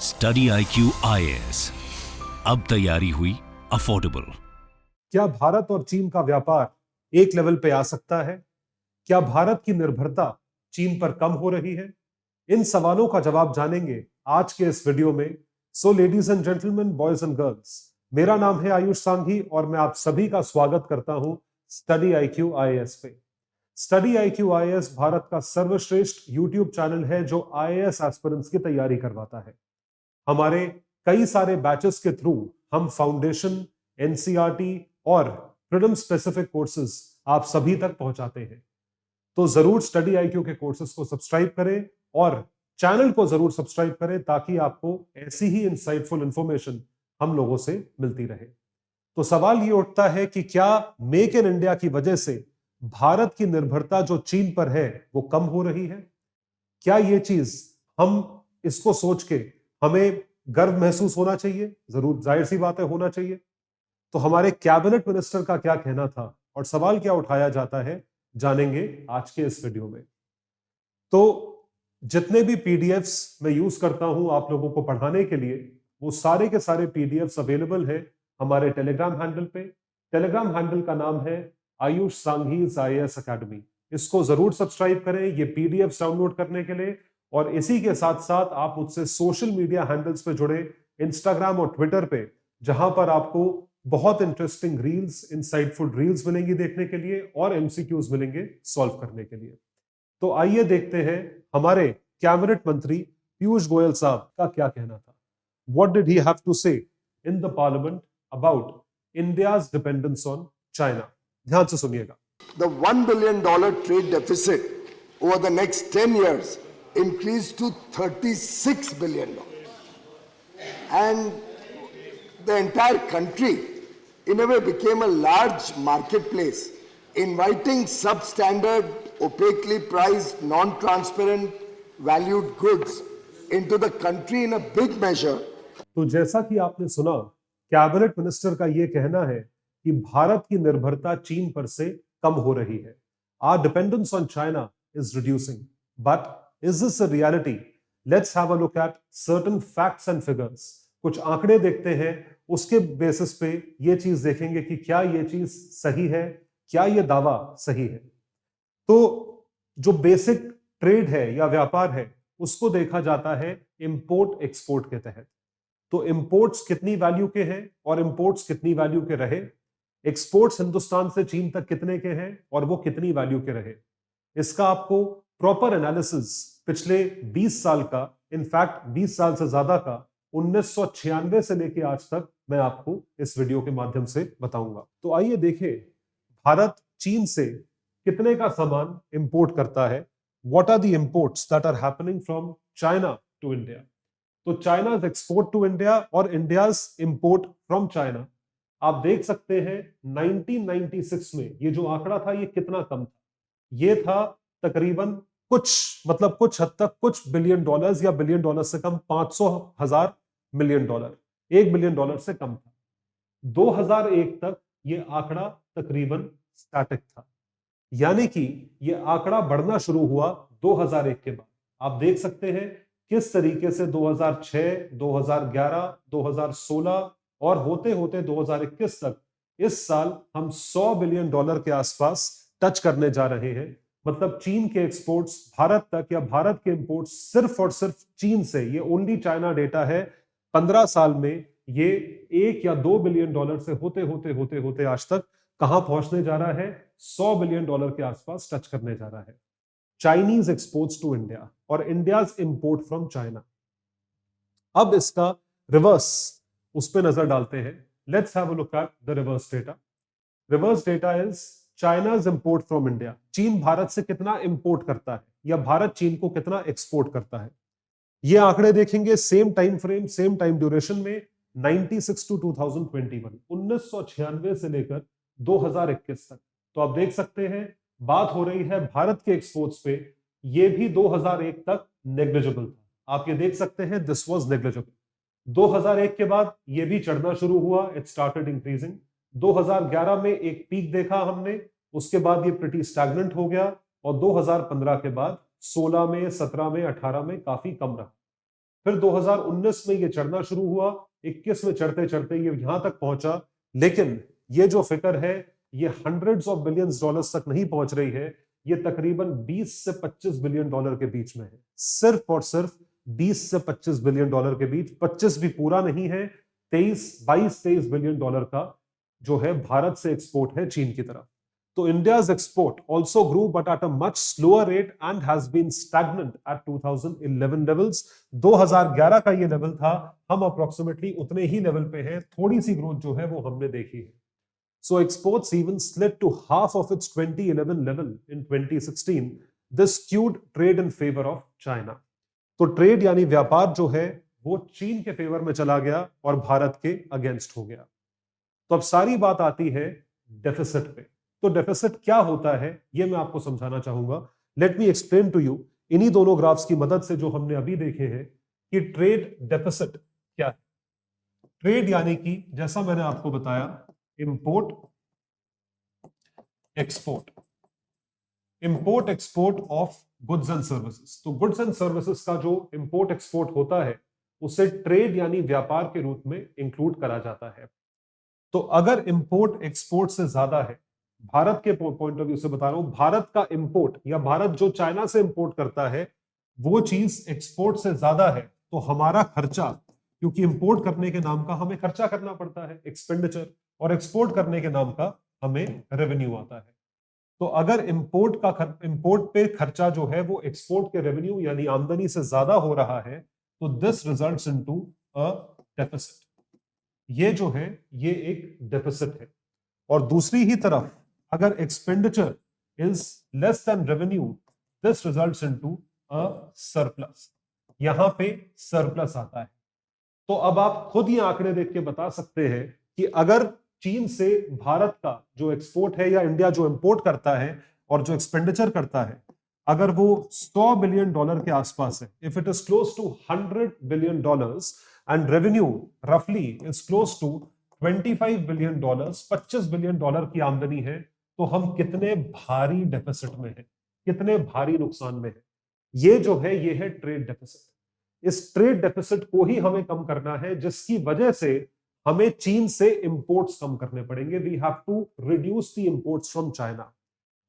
Study IQ IAS, अब तैयारी हुई अफोर्डेबल। क्या भारत और चीन का व्यापार एक लेवल पे आ सकता है? क्या भारत की निर्भरता चीन पर कम हो रही है? इन सवालों का जवाब जानेंगे आज के इस वीडियो में। So ladies and gentleman, boys and girls, मेरा नाम है आयुष सांघी और मैं आप सभी का स्वागत करता हूं स्टडी IQ IAS पे। स्टडी IQ IAS भारत का सर्वश्रेष्ठ यूट्यूब चैनल है जो IAS एस्पिरेंट्स की तैयारी करवाता है। हमारे कई सारे बैचेस के थ्रू हम फाउंडेशन, एनसीईआरटी और फ्रीडम स्पेसिफिक कोर्सेज आप सभी तक पहुंचाते हैं। तो जरूर स्टडी IQ के कोर्सेज को सब्सक्राइब करें और चैनल को जरूर सब्सक्राइब करें ताकि आपको ऐसी ही इंसाइटफुल इंफॉर्मेशन हम लोगों से मिलती रहे। तो सवाल ये उठता है कि क्या मेक इन इंडिया की वजह से भारत की निर्भरता जो चीन पर है वो कम हो रही है? क्या ये चीज हम इसको सोच के हमें गर्व महसूस होना चाहिए? जरूर, जाहिर सी बात है, होना चाहिए। तो हमारे कैबिनेट मिनिस्टर का क्या कहना था और सवाल क्या उठाया जाता है, जानेंगे आज के इस वीडियो में। तो जितने भी पीडीएफ्स मैं यूज करता हूं आप लोगों को पढ़ाने के लिए, वो सारे के सारे पीडीएफ्स अवेलेबल हैं हमारे टेलीग्राम हैंडल पे। टेलीग्राम हैंडल का नाम है आयुष सांघीज IAS अकेडमी। इसको जरूर सब्सक्राइब करें ये पीडीएफ डाउनलोड करने के लिए। और इसी के साथ साथ आप मुझसे सोशल मीडिया हैंडल्स पे जुड़े, इंस्टाग्राम और ट्विटर पे, जहां पर आपको बहुत इंटरेस्टिंग रील्स, इंसाइटफुल रील्स मिलेंगी देखने के लिए और एमसीक्यूज मिलेंगे सॉल्व करने के लिए। तो आइए देखते हैं हमारे कैबिनेट मंत्री पीयूष गोयल साहब का क्या कहना था। What did he have to say in the parliament about India's dependence on China? ध्यान से सुनिएगा। The $1 billion trade deficit over the next 10 years increased to $36 billion. And the entire country, in a way, became a large marketplace, inviting substandard, opaquely priced, non-transparent, valued goods into the country in a big measure. तो जैसा कि आपने सुना, cabinet minister का यह कहना है कि भारत की निर्भरता चीन पर से कम हो रही है। Our dependence on China is reducing. But is this a reality? Let's have a look at certain facts and figures. कुछ आंकड़े देखते हैं, उसके बेसिस पे ये चीज देखेंगे कि क्या ये चीज सही है, क्या ये दावा सही है। तो जो बेसिक ट्रेड है या व्यापार है, उसको देखा जाता है इंपोर्ट एक्सपोर्ट के तहत। तो इंपोर्ट्स कितनी वैल्यू के हैं और इंपोर्ट्स कितनी वैल्यू के रहे, एक्सपोर्ट्स हिंदुस्तान से चीन तक कितने के हैं और वो कितनी वैल्यू के रहे, इसका आपको प्रॉपर एनालिसिस पिछले 20 साल का, इनफैक्ट 20 साल से ज्यादा का, 1996 से लेके आज तक मैं आपको इस वीडियो के माध्यम से बताऊंगा। तो आइए देखें भारत चीन से कितने का सामान इंपोर्ट करता है। What are the imports that are happening from China to India? तो चाइनाज एक्सपोर्ट टू इंडिया और इंडियाज इंपोर्ट फ्रॉम चाइना, आप देख सकते हैं 1996 में ये जो आंकड़ा था ये कितना कम था। ये था तकरीबन कुछ हद तक कुछ बिलियन डॉलर्स या बिलियन डॉलर से कम, 500,000 मिलियन डॉलर, $1 बिलियन से कम था। 2001 तक ये आंकड़ा तकरीबन स्टैटिक था, यानी कि ये आंकड़ा बढ़ना शुरू हुआ 2001 के बाद। आप देख सकते हैं किस तरीके से 2006, 2011, 2016 और होते होते 2021 तक, इस साल हम $100 बिलियन के आसपास टच करने जा रहे हैं। मतलब चीन के एक्सपोर्ट्स भारत तक या भारत के इंपोर्ट्स सिर्फ और सिर्फ चीन से, ये ओनली चाइना डेटा है, 15 साल में ये $1 या $2 बिलियन से होते होते होते होते आज तक कहां पहुंचने जा रहा है? $100 बिलियन के आसपास टच करने जा रहा है। चाइनीज एक्सपोर्ट्स टू इंडिया और इंडियाज इंपोर्ट फ्रॉम चाइना। अब इसका रिवर्स, उस पर नजर डालते हैं। Let's have a look at the reverse data. Reverse data is China's import from India. चीन भारत से कितना इंपोर्ट करता है या भारत चीन को कितना एक्सपोर्ट करता है। ये आंकड़े देखेंगे same time frame, same time duration में, 96 टू 2021, 1996 से लेकर 2021 तक। तो आप देख सकते हैं बात हो रही है भारत के एक्सपोर्ट्स पे, ये भी 2001 तक नेग्लिजिबल था। आप ये देख सकते हैं दिस वाज नेग्लिजिबल। 2001 के बाद ये भी चढ़ना शुरू हुआ, इट स्टार्टेड इंक्रीजिंग। 2011 में एक पीक देखा हमने, उसके बाद ये प्रिटी स्टैग्नेंट हो गया और 2015 के बाद 16 में, 17 में, 18 में काफी कम रहा। फिर 2019 में ये चढ़ना शुरू हुआ, 21 में चढ़ते चढ़ते ये यहां तक पहुंचा, लेकिन ये जो फिगर है ये हंड्रेड्स ऑफ बिलियंस डॉलर्स तक नहीं पहुंच रही है, ये तकरीबन 20 से 25 बिलियन डॉलर के बीच में है, सिर्फ और सिर्फ 20 से 25 बिलियन डॉलर के बीच। 25 भी पूरा नहीं है, 22-23 बिलियन डॉलर का जो है भारत से एक्सपोर्ट है चीन की तरफ। तो India's export also grew but at a much slower rate and has been stagnant at 2011 levels. 2011 का ये लेवल था, हम अप्रोक्सीमेटली उतने ही लेवल पे हैं, थोड़ी सी ग्रोथ जो है वो हमने देखी है। So exports even slid to half of its 2011 level in 2016. This skewed trade in favor of China. तो ट्रेड यानी व्यापार जो है वो चीन के फेवर में चला गया और भारत के अगेंस्ट हो गया। तो अब सारी बात आती है डेफिसिट पे। तो डेफिसिट क्या होता है ये मैं आपको समझाना चाहूंगा। Let me explain to you इन्हीं दोनों ग्राफ्स की मदद से जो हमने अभी देखे हैं कि ट्रेड डेफिसिट क्या है। ट्रेड यानी कि जैसा मैंने आपको बताया, import export, import export of goods and services. तो गुड्स एंड सर्विसेज का जो इंपोर्ट एक्सपोर्ट होता है उसे ट्रेड यानी व्यापार के रूप में इंक्लूड करा जाता है। तो अगर इंपोर्ट एक्सपोर्ट से ज्यादा है, भारत के पॉइंट ऑफ व्यू से बता रहा हूं, भारत का इंपोर्ट या भारत जो चाइना से इंपोर्ट करता है वो चीज एक्सपोर्ट से ज्यादा है, तो हमारा खर्चा, क्योंकि इंपोर्ट करने के नाम का हमें खर्चा करना पड़ता है, एक्सपेंडिचर, और एक्सपोर्ट करने के नाम का हमें रेवेन्यू आता है। तो अगर इंपोर्ट पे खर्चा जो है वो एक्सपोर्ट के रेवेन्यू यानी आमदनी से ज्यादा हो रहा है, तो this results into a deficit. ये जो है ये एक डेफिसिट है। और दूसरी ही तरफ अगर expenditure is less than revenue, this results into a surplus. यहां पे सरप्लस आता है। तो अब आप खुद ये आंकड़े देख के बता सकते हैं कि अगर चीन से भारत का जो एक्सपोर्ट है या इंडिया जो इंपोर्ट करता है और जो एक्सपेंडिचर करता है, अगर वो 100 बिलियन डॉलर के आसपास है, if it is close to 100 billion dollars and revenue रफली is close to 25 billion dollars, 25 billion dollar की आमदनी है, तो हम कितने भारी डेफिसिट में हैं, कितने भारी नुकसान में हैं। ये जो है ये है ट्रेड डेफिसिट। इस ट्रेड डेफिसिट को ही हमें कम करना है, जिसकी वजह से हमें चीन से इंपोर्ट्स कम करने पड़ेंगे। We have to reduce the imports from China.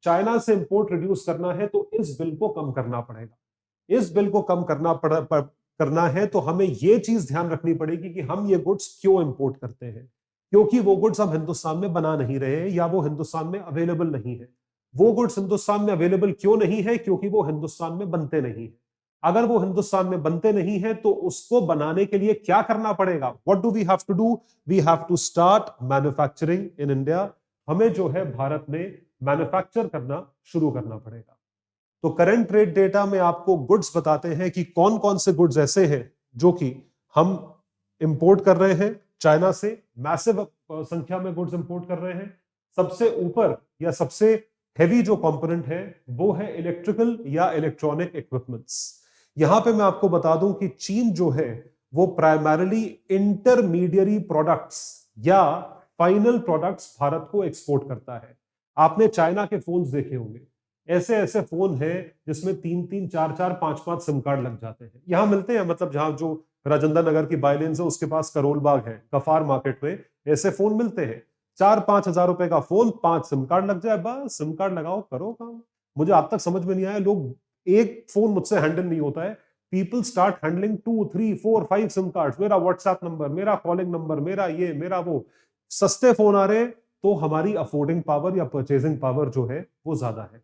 China से इंपोर्ट रिड्यूस करना है तो इस बिल को कम करना पड़ेगा। इस बिल को कम करना है तो हमें यह चीज ध्यान रखनी पड़ेगी कि हम ये गुड्स क्यों इंपोर्ट करते हैं, क्योंकि वो गुड्स हम हिंदुस्तान में बना नहीं रहे या वो हिंदुस्तान में अवेलेबल नहीं है। वो गुड्स हिंदुस्तान में अवेलेबल क्यों नहीं है? क्योंकि वो हिंदुस्तान में बनते नहीं है। अगर वो हिंदुस्तान में बनते नहीं है तो उसको बनाने के लिए क्या करना पड़ेगा? What do we have to do? We have to start manufacturing in India. हमें जो है भारत में मैन्युफैक्चर करना शुरू करना पड़ेगा। तो करंट ट्रेड डेटा में आपको गुड्स बताते हैं कि कौन कौन से गुड्स ऐसे हैं जो कि हम इंपोर्ट कर रहे हैं चाइना से। मैसिव संख्या में गुड्स इंपोर्ट कर रहे हैं। सबसे ऊपर या सबसे हेवी जो कंपोनेंट है वो है इलेक्ट्रिकल या इलेक्ट्रॉनिक इक्विपमेंट्स। यहां पे मैं आपको बता दूं कि चीन जो है वो प्राइमरीली इंटरमीडियरी प्रोडक्ट्स या फाइनल प्रोडक्ट्स भारत को एक्सपोर्ट करता है। आपने चाइना के फोन्स देखे होंगे, ऐसे ऐसे फोन हैं जिसमें 3-3, 4-4, 5-5 सिम कार्ड लग जाते हैं। यहां मिलते हैं, मतलब जहां जो राजेंद्र नगर की बाइलेंस है उसके पास करोल बाग है, गफार मार्केट में ऐसे फोन मिलते हैं। 4-5 हजार रुपए का फोन, 5 सिम कार्ड लग जाए, बस सिम कार्ड लगाओ करो काम। मुझे अब तक समझ में नहीं आया, लोग एक फोन मुझसे हैंडल नहीं होता है, people start handling 2, 3, 4, 5 SIM cards. मेरा व्हाट्सएप नंबर, मेरा कॉलिंग नंबर, मेरा ये मेरा वो। सस्ते फोन आ रहे हैं तो हमारी अफोर्डिंग पावर या परचेजिंग पावर जो है वो ज्यादा है।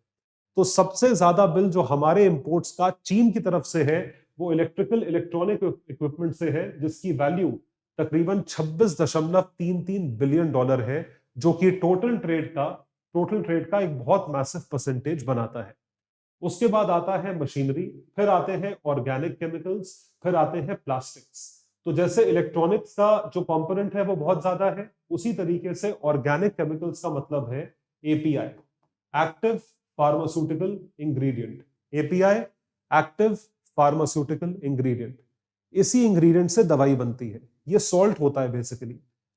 तो सबसे ज्यादा बिल जो हमारे इंपोर्ट्स का चीन की तरफ से है वो इलेक्ट्रिकल इलेक्ट्रॉनिक इक्विपमेंट से है, जिसकी वैल्यू तकरीबन 26.33 बिलियन डॉलर है, जो कि टोटल ट्रेड का एक बहुत मैसिव परसेंटेज बनाता है। उसके बाद आता है मशीनरी, फिर आते हैं ऑर्गेनिक केमिकल्स, फिर आते हैं प्लास्टिक्स। तो जैसे इलेक्ट्रॉनिक्स का जो कंपोनेंट है वो बहुत ज्यादा है, उसी तरीके से ऑर्गेनिक केमिकल्स का मतलब है API, active pharmaceutical ingredient. API, active pharmaceutical ingredient. इसी इंग्रेडिएंट से दवाई बनती है। ये सॉल्ट होता है बेसिकली।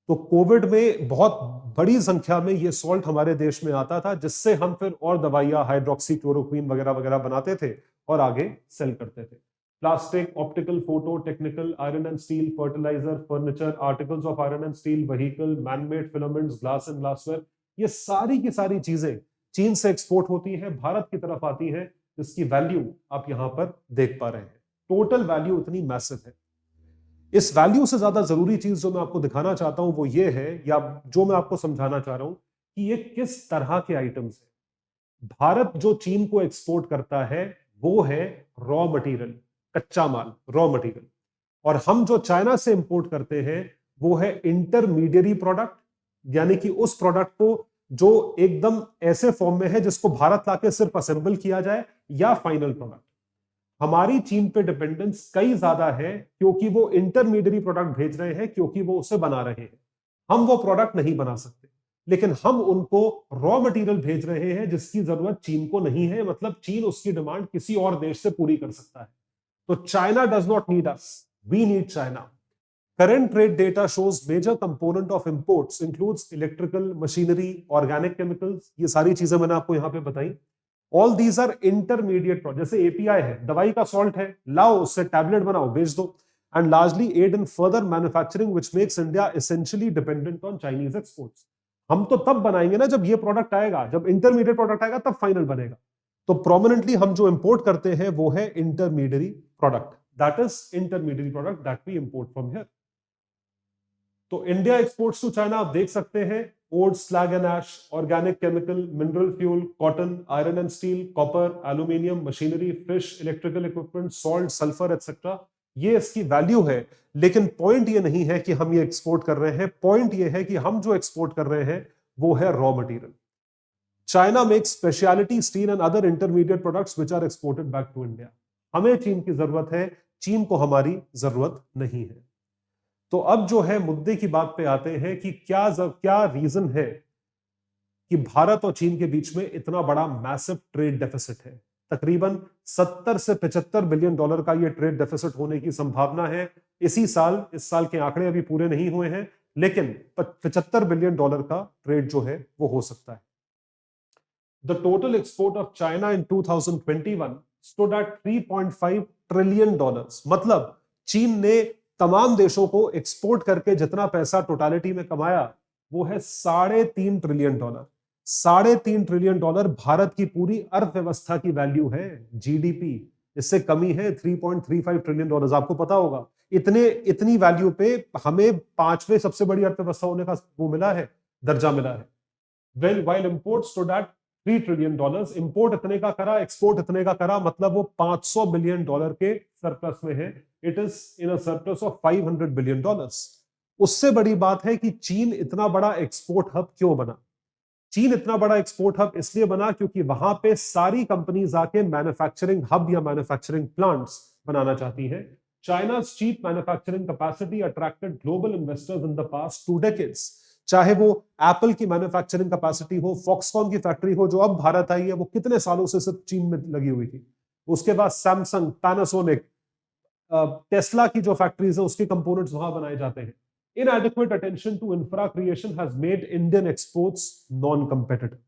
तो कोविड में बहुत बड़ी संख्या में ये सॉल्ट हमारे देश में आता था, जिससे हम फिर और दवाइयां हाइड्रोक्सी क्लोरोक्वीन वगैरह वगैरह बनाते थे और आगे सेल करते थे। Plastic, optical, photo, technical, iron and steel, fertilizer, furniture, articles of iron and steel, vehicle, manmade filaments, glass and glassware, ये सारी की सारी चीजें चीन से एक्सपोर्ट होती है, भारत की तरफ आती है, जिसकी वैल्यू आप यहां पर देख पा रहे हैं। टोटल वैल्यू इतनी मैसिव है। इस वैल्यू से ज्यादा जरूरी चीज जो मैं आपको दिखाना चाहता हूं वो ये है, या जो मैं आपको समझाना चाह रहा हूं, कि ये किस तरह के आइटम्स है। भारत जो चीन को एक्सपोर्ट करता है वो है रॉ मटेरियल, कच्चा माल, रॉ मटेरियल। और हम जो चाइना से इंपोर्ट करते हैं वो है इंटरमीडिएरी प्रोडक्ट, यानी कि उस प्रोडक्ट को जो एकदम ऐसे फॉर्म में है जिसको भारत लाके सिर्फ असेंबल किया जाए, या फाइनल प्रोडक्ट। हमारी चीन पे डिपेंडेंस कई ज्यादा है, क्योंकि वो इंटरमीडिएरी प्रोडक्ट भेज रहे हैं, क्योंकि वो उसे बना रहे हैं। हम वो प्रोडक्ट नहीं बना सकते, लेकिन हम उनको रॉ मटेरियल भेज रहे हैं जिसकी जरूरत चीन को नहीं है। मतलब चीन उसकी डिमांड किसी और देश से पूरी कर सकता है। तो China does not need us, we need China. Current trade data shows major component of imports includes electrical, machinery, organic chemicals. ये सारी चीजें मैंने आपको यहां पे बताई। All these are intermediate products. जैसे API है, दवाई का सॉल्ट है, लाओ उससे टैबलेट बनाओ, बेच दो। And largely aid in further manufacturing, which makes India essentially dependent on Chinese exports. हम तो तब बनाएंगे ना जब ये प्रोडक्ट आएगा, जब इंटरमीडिएट प्रोडक्ट आएगा तब फाइनल बनेगा। तो प्रोमिनेंटली हम जो इंपोर्ट करते हैं वो है intermediary product, that is intermediary product that we import from here. तो इंडिया एक्सपोर्ट्स टू चाइना आप देख सकते हैं, ore, slag and ash, organic chemical, mineral fuel, cotton, iron and steel, copper, aluminium, machinery, fish, electrical equipment, salt, sulphur etcetera. ये इसकी value है। लेकिन point ये नहीं है कि हम ये एक्सपोर्ट कर रहे हैं, पॉइंट ये है कि हम जो एक्सपोर्ट कर रहे हैं वो है raw material. China makes specialty steel and other intermediate products which are exported back to India. हमें चीन की जरूरत है, चीन को हमारी जरूरत नहीं है। तो अब जो है मुद्दे की बात पे आते हैं कि क्या रीजन है कि भारत और चीन के बीच में इतना बड़ा मैसिव ट्रेड डेफिसिट है। तकरीबन 70 से 75 बिलियन डॉलर का ये ट्रेड डेफिसिट होने की संभावना है इसी साल। इस साल के आंकड़े अभी पूरे नहीं हुए हैं, लेकिन 75 बिलियन डॉलर का ट्रेड जो है वो हो सकता है। The total export of China in 2021 stood at $3.5 trillion. मतलब चीन ने तमाम देशों को एक्सपोर्ट करके जितना पैसा टोटालिटी में कमाया वो है $3.5 ट्रिलियन। $3.5 ट्रिलियन भारत की पूरी अर्थव्यवस्था की वैल्यू है, जीडीपी। इससे कमी है 3.35 ट्रिलियन डॉलर्स। आपको पता होगा इतनी वैल्यू पे हमें 5वें सबसे बड़ी अर्थव्यवस्था होने का वो मिला है, दर्जा मिला है। while imports stood at $3 trillion, import इतने का करा, एक्सपोर्ट इतने का करा, मतलब वो $500 बिलियन के सरप्लस में है। It is in a surplus of $500 billion. उससे बड़ी बात है कि चीन इतना बड़ा एक्सपोर्ट हब क्यों बना। चीन इतना बड़ा एक्सपोर्ट हब इसलिए बना क्योंकि वहां पे सारी कंपनीज आके मैन्युफैक्चरिंग हब या मैन्युफैक्चरिंग प्लांट्स बनाना चाहती हैं। China's cheap manufacturing capacity attracted global investors in the past 2 decades. चाहे वो एप्पल की मैन्युफैक्चरिंग कैपेसिटी हो, फॉक्सकॉन की फैक्ट्री हो जो अब भारत आई है, वो कितने सालों से सिर्फ चीन में लगी हुई थी। उसके बाद सैमसंग, पैनासोनिक, टेस्ला की जो फैक्ट्रीज है उसके कंपोनेंट्स वहां बनाए जाते हैं। Inadequate attention to infra creation has made Indian exports non-competitive.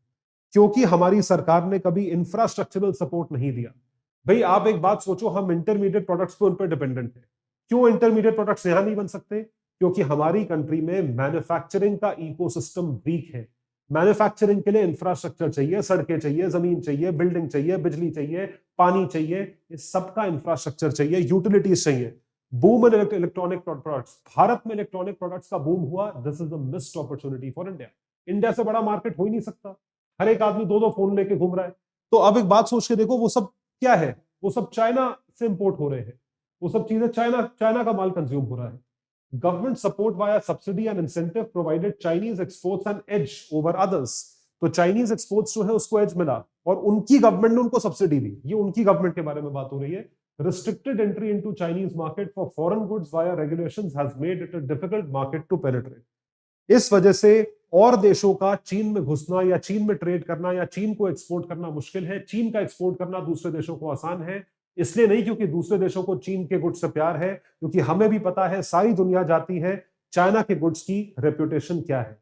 क्योंकि हमारी सरकार ने कभी इंफ्रास्ट्रक्चरल सपोर्ट नहीं दिया। भाई आप एक बात सोचो, हम इंटरमीडिएट प्रोडक्ट्स पे उन पर डिपेंडेंट है। क्यों इंटरमीडिएट प्रोडक्ट्स यहां नहीं बन सकते? क्योंकि हमारी कंट्री में मैन्युफैक्चरिंग का इकोसिस्टम वीक है। मैन्युफैक्चरिंग के लिए इंफ्रास्ट्रक्चर चाहिए, सड़कें चाहिए, जमीन चाहिए, बिल्डिंग चाहिए, बिजली चाहिए, पानी चाहिए, इस सबका इंफ्रास्ट्रक्चर चाहिए, यूटिलिटीज चाहिए। Boom in electronic products, Bharat में इलेक्ट्रॉनिक प्रोडक्ट्स का बूम हुआ। This is the missed opportunity for India. India से बड़ा मार्केट हो ही नहीं सकता, हर एक आदमी 2-2 फोन लेके घूम रहा है। तो अब एक बात सोच के देखो, वो सब क्या है? वो सब चाइना से इंपोर्ट हो रहे हैं, वो सब चीजें चाइना का माल कंज्यूम हो रहा है। Government support via subsidy and incentive provided Chinese exports an edge over others. तो चाइनीज एक्सपोर्ट्स जो है उसको एज मिला और उनकी गवर्नमेंट ने उनको सब्सिडी दी। ये उनकी गवर्नमेंट के बारे में बात हो रही है। Restricted entry into Chinese market for foreign goods via regulations has made it a difficult market to penetrate. इस वजह से और देशों का चीन में घुसना या चीन में ट्रेड करना या चीन को एक्सपोर्ट करना मुश्किल है। चीन का एक्सपोर्ट करना दूसरे देशों को आसान है, इसलिए नहीं क्योंकि दूसरे देशों को चीन के गुड्स से प्यार है, क्योंकि हमें भी पता है, सारी दुनिया जाती है चाइना के गुड्स की रेपुटेशन क्या है,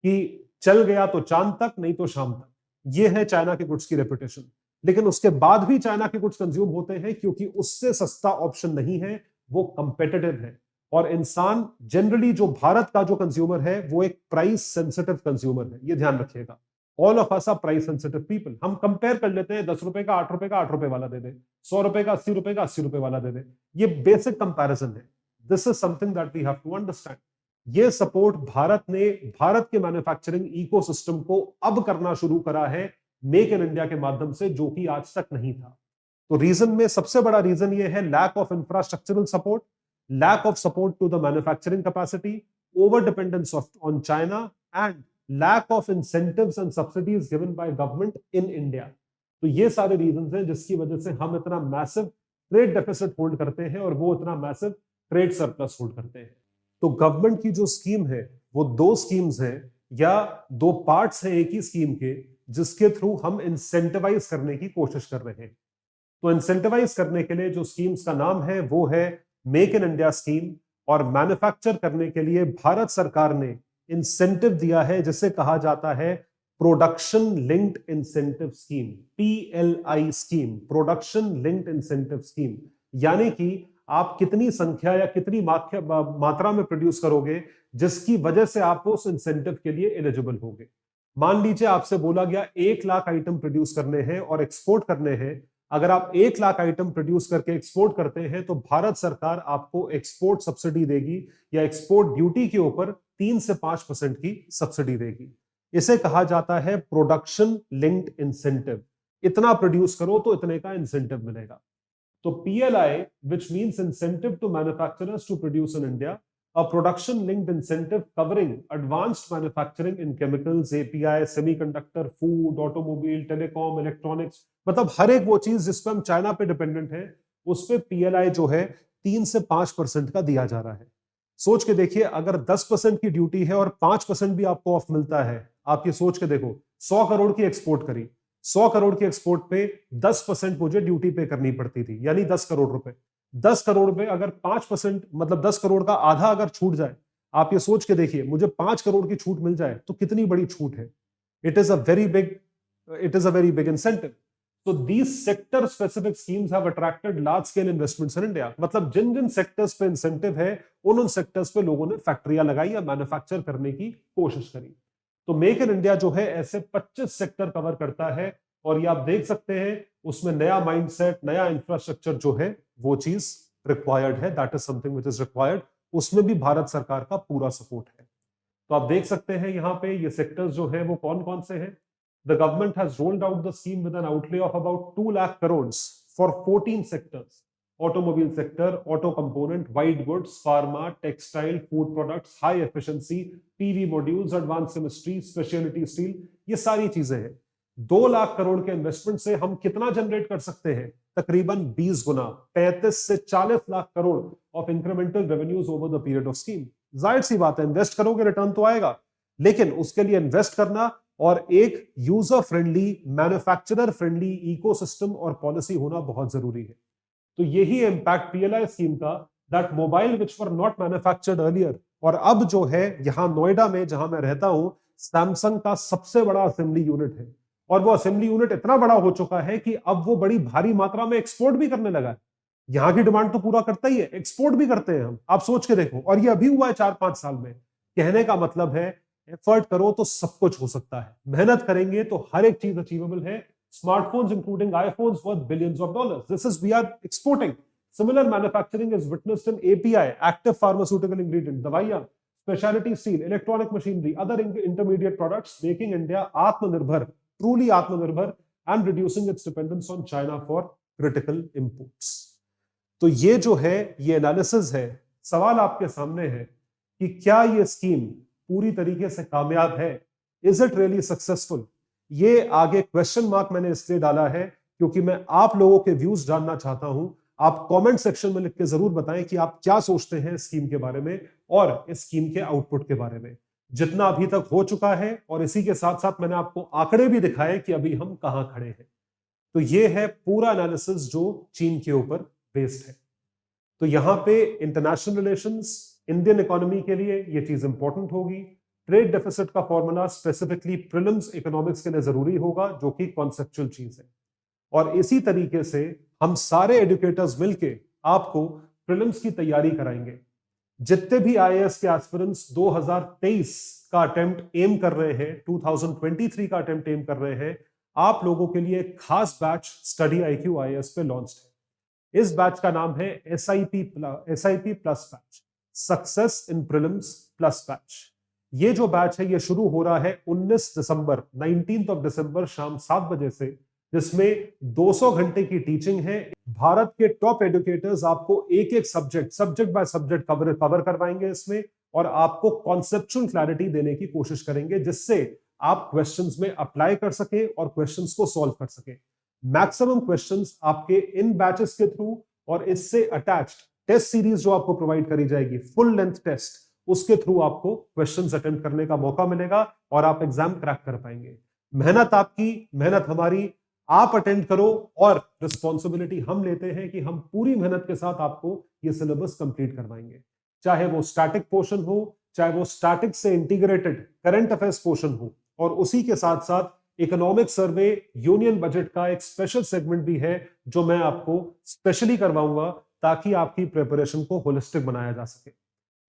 कि चल गया तो चांद तक, नहीं तो शाम तक। ये है चाइना के गुड्स की रेपुटेशन। लेकिन उसके बाद भी चाइना के कुछ कंज्यूम होते हैं क्योंकि उससे सस्ता ऑप्शन नहीं है, वो कंपेटिटिव है। और इंसान जनरली, जो भारत का जो कंज्यूमर है, वो एक प्राइस सेंसिटिव कंज्यूमर है, ये ध्यान रखिएगा। All of us are price sensitive people. हम कंपेयर कर लेते हैं, 10 रुपए का 8 रुपए का 8 रुपए वाला दे दे, 100 रुपए का 80 रुपए का 80 रुपए वाला दे दे। ये बेसिक कंपैरिजन है। This is something that we have to understand. ये सपोर्ट भारत के मैन्युफैक्चरिंग इकोसिस्टम को अब करना शुरू करा है मेक इन इंडिया के माध्यम से, जो कि आज तक नहीं था। तो रीजन में सबसे बड़ा रीजन ये है lack of infrastructural support, lack of support to the manufacturing capacity, over dependence on China, and lack of incentives and subsidies given by government in India. तो ये सारे रीजंस हैं जिसकी वजह से हम इतना मैसिव ट्रेड डेफिसिट होल्ड करते हैं और वो इतना मैसिव ट्रेड सरप्लस होल्ड करते हैं। तो गवर्नमेंट की जो स्कीम है वो दो स्कीम्स हैं या दो पार्ट्स हैं एक ही स्कीम के, जिसके थ्रू हम इंसेंटिवाइज करने की कोशिश कर रहे हैं। तो इंसेंटिवाइज करने के लिए जो स्कीम्स का नाम है वो है मेक इन इंडिया स्कीम, और मैन्युफैक्चर करने के लिए भारत सरकार ने इंसेंटिव दिया है जिसे कहा जाता है production linked incentive scheme, PLI scheme, production linked incentive scheme. यानी कि आप कितनी संख्या या कितनी मात्रा में प्रोड्यूस करोगे जिसकी वजह से आप उस इंसेंटिव के लिए एलिजिबल होगे। मान लीजिए आपसे बोला गया 1 लाख आइटम प्रोड्यूस करने हैं और एक्सपोर्ट करने हैं। अगर आप 1 लाख आइटम प्रोड्यूस करके एक्सपोर्ट करते हैं तो भारत सरकार आपको एक्सपोर्ट सब्सिडी देगी या एक्सपोर्ट ड्यूटी के ऊपर 3 से 5% की सब्सिडी देगी। इसे कहा जाता है प्रोडक्शन लिंक्ड इंसेंटिव। इतना प्रोड्यूस करो तो इतने का इंसेंटिव मिलेगा। तो PLI, which means incentive to manufacturers to produce in India, a production linked incentive covering advanced manufacturing in chemicals, API, semiconductor, food, automobile, telecom, electronics, मतलब हर एक वो चीज जिस पर हम चाइना पे डिपेंडेंट है उस पे PLI जो है 3 से 5% का दिया जा रहा है। सोच के देखिए, अगर 10% की ड्यूटी है और 5% भी आपको ऑफ मिलता है, आप ये सोच के देखो, 100 करोड़ की एक्सपोर्ट करी, 100 करोड़ की एक्सपोर्ट पे 10% मुझे ड्यूटी पे करनी पड़ती थी, यानी 10 करोड़ रुपए। 10 करोड़ पे अगर 5%, मतलब 10 करोड़ का आधा अगर छूट जाए, आप ये सोच के देखिए, मुझे 5 करोड़ की छूट मिल जाए तो कितनी बड़ी छूट है। It is a very big incentive. So these sector specific schemes have attracted large scale investments in India. मतलब जिन जिन सेक्टर्स पे इंसेंटिव है उन सेक्टर्स पे लोगों ने फैक्ट्रियां लगाई या मैन्युफैक्चर करने की कोशिश करी। तो मेक इन इंडिया जो है ऐसे 25 सेक्टर कवर करता है, और ये आप देख सकते हैं उसमें नया माइंडसेट, नया इंफ्रास्ट्रक्चर जो है वो चीज रिक्वायर्ड है। That is something which is required. उसमें भी भारत सरकार का पूरा सपोर्ट है। तो आप देख सकते हैं यहाँ पे ये सेक्टर्स जो है वो कौन कौन से हैं। The government has rolled out the scheme with an outlay of about 2 lakh crores for 14 sectors: automobile sector, auto component, white goods, pharma, textile, food products, high efficiency, PV modules, advanced chemistry, specialty steel। ये सारी चीजें हैं। 2 लाख करोड़ के investment से हम कितना generate कर सकते हैं? तकरीबन 20 गुना, 35 से 40 lakh crore of incremental revenues over the period of scheme. जाहिर सी बात है, इन्वेस्ट करोगे रिटर्न तो आएगा, लेकिन उसके लिए इन्वेस्ट करना और एक user friendly, manufacturer friendly ecosystem और पॉलिसी होना बहुत जरूरी है। तो यही इंपैक्ट PLI स्कीम का, that mobile which were not manufactured earlier, और अब जो है यहां नोएडा में जहां मैं रहता हूं, सैमसंग का सबसे बड़ा असेंबली यूनिट है, और वो असेंबली यूनिट इतना बड़ा हो चुका है कि अब वो बड़ी भारी मात्रा में एक्सपोर्ट भी करने लगा है। यहां की डिमांड तो पूरा करता ही है, एक्सपोर्ट भी करते हैं हम। आप सोच के देखो, और ये अभी हुआ है 4-5 साल में। कहने का मतलब है एफर्ट करो तो सब कुछ हो सकता है, मेहनत करेंगे तो हर एक चीज अचीवेबल है। Smartphones including iPhones worth billions of dollars, this is we are exporting. Similar manufacturing is witnessed in API, active pharmaceutical ingredient, दवाइयां, speciality steel, electronic machinery, other intermediate products, making India atmanirbhar, truly atmanirbhar, and reducing its dependence on China for critical imports. तो ये जो है, ये analysis है। सवाल आपके सामने है कि क्या ये स्कीम पूरी तरीके से कामयाब है? Is it really successful? ये आगे क्वेश्चन मार्क मैंने इसलिए डाला है क्योंकि मैं आप लोगों के व्यूज जानना चाहता हूं। आप कमेंट सेक्शन में लिख के जरूर बताएं कि आप क्या सोचते हैं स्कीम के बारे में और इस स्कीम के आउटपुट के बारे में, जितना अभी तक हो चुका है, और इसी के साथ साथ मैंने आपको आंकड़े भी दिखाए कि अभी हम कहां खड़े हैं। तो ये है पूरा एनालिसिस जो चीन के ऊपर बेस्ड है। तो यहां पे इंटरनेशनल रिलेशंस, इंडियन इकोनॉमी के लिए ये चीज इंपॉर्टेंट होगी। ट्रेड डेफिसिट का फॉर्मूला स्पेसिफिकली प्रीलिम्स इकोनॉमिक्स के लिए जरूरी होगा, जो कि कॉन्सेप्चुअल चीज है। और इसी तरीके से हम सारे एजुकेटर्स मिलके आपको प्रीलिम्स की तैयारी कराएंगे। जितने भी आईएएस के एस्पिरेंट्स 2023 का अटेम्प्ट एम कर रहे हैं, 2023 का अटेम्प्ट एम कर रहे हैं, आप लोगों के लिए एक खास बैच स्टडी आईक्यू आईएएस पे लॉन्च है। इस बैच का नाम है SIP plus batch, success in prelims plus batch. ये जो बैच है ये शुरू हो रहा है 19 दिसंबर शाम 7 बजे से, जिसमें 200 घंटे की टीचिंग है। भारत के टॉप एजुकेटर्स आपको एक एक सब्जेक्ट बाय सब्जेक्ट कवर करवाएंगे इसमें, और आपको कॉन्सेप्चुअल क्लैरिटी देने की कोशिश करेंगे, जिससे आप क्वेश्चंस में अप्लाई कर सके और क्वेश्चंस को सॉल्व कर सके। मैक्सिमम क्वेश्चंस आपके इन बैचेस के थ्रू और इससे अटैच्ड टेस्ट सीरीज जो आपको प्रोवाइड करी जाएगी, फुल लेंथ टेस्ट, उसके थ्रू आपको क्वेश्चंस अटेम्प्ट करने का मौका मिलेगा और आप एग्जाम क्रैक कर पाएंगे। मेहनत आपकी, मेहनत हमारी, आप अटेंड करो और रिस्पॉन्सिबिलिटी हम लेते हैं कि हम पूरी मेहनत के साथ आपको ये सिलेबस कंप्लीट करवाएंगे। चाहे वो स्टैटिक पोर्शन हो, चाहे वो स्टैटिक से इंटीग्रेटेड करंट अफेयर्स पोर्शन हो, और उसी के साथ साथ इकोनॉमिक सर्वे, यूनियन बजट का एक स्पेशल सेगमेंट भी है जो मैं आपको स्पेशली करवाऊंगा, ताकि आपकी प्रिपरेशन को होलिस्टिक बनाया जा सके।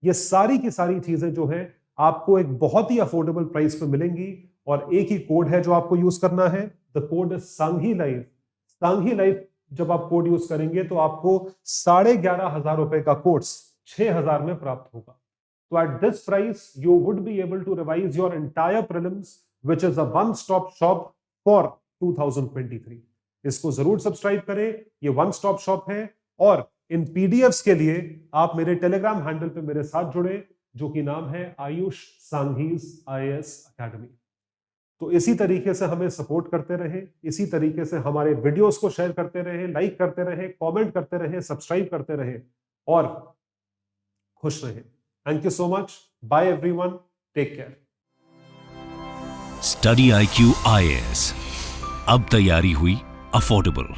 ये सारी की सारी चीजें जो है आपको एक बहुत ही अफोर्डेबल प्राइस पे मिलेंगी, और एक ही कोड है जो आपको यूज करना है। The code is Sanghi live. Sanghi live जब आप कोड यूज करेंगे तो आपको 11,500 रुपए का कोर्स 6,000 में प्राप्त होगा। तो at this price you would be able to revise your entire prelims, which is a one stop shop for 2023। इसको जरूर सब्सक्राइब करें, ये वन स्टॉप शॉप है। और इन पीडीएफ्स के लिए आप मेरे टेलीग्राम हैंडल पे मेरे साथ जुड़े, जो कि नाम है आयुष सांघीज आईएएस अकेडमी। तो इसी तरीके से हमें सपोर्ट करते रहे, इसी तरीके से हमारे वीडियोस को शेयर करते रहे, लाइक करते रहे, कमेंट करते रहे, सब्सक्राइब करते रहे और खुश रहे। Thank you so much. Bye everyone, take care. Study IQ IAS, अब तैयारी हुई अफोर्डेबल।